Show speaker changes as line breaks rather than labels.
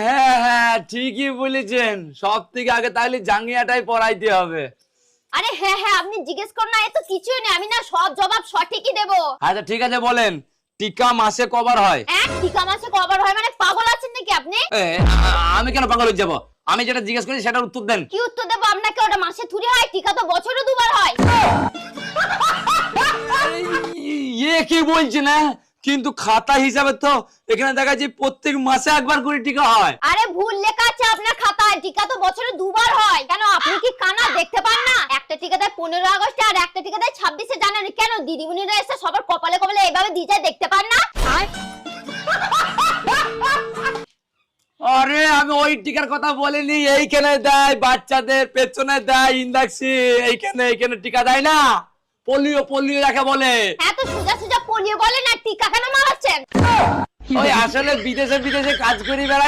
হ্যাঁ হ্যাঁ ঠিকই বলেছেন, সব থেকে আগে তাহলে জাঙ্গিয়াটাই পরাইতে হবে।
আরে হ্যাঁ হ্যাঁ আপনি জিজ্ঞেস করুন না, এ তো কিছুই নেই, আমি না সব জবাব সঠিকই দেবো।
আচ্ছা ঠিক আছে বলেন, টিকা মাসে কবার হয়?
এক টিকা মাসে কবার হয় মানে পাগল আছেন নাকি আপনি?
আমি কেন পাগল হয়ে যাবো? আমি যেটা জিজ্ঞেস করি সেটার উত্তর দেন।
কি উত্তর দেবো আপনাকে? ওটা মাসে থুরি হয়, টিকা তো বছরে দুবার হয়।
ইয়ে কি বলছে না, কিন্তু খাতা হিসাবে তো এখানে দেখা যায় প্রত্যেক মাসে একবার করে টিকা হয়।
আরে ভুল লেখা আছে আপনার খাতায়, টিকা তো বছরে দুবার হয়। কেন আপনি কি কানা দেখতে পান না? একটা টিকা দেয় 15 আগস্টে আর একটা টিকা দেয় 26শে জানুয়ারি। কেন দিদিমণিরা এসে সবার কপালে কপালে এইভাবে দিয়ে যায়, দেখতে পান না?
আরে আমি ওই টিকার কথা বলিনি, এইখানে দেয় বাচ্চাদের পেছনে দেয় ইন্দাক্সি, এইখানে টিকা দেয় না, পোলিও পোলিও যাকে বলে।
এত সোজা সোজা পোলিও বলে না, টিকা কেন মারাচ্ছেন?
ওই আসলে বিদেশে বিদেশে কাজ করি বেড়াই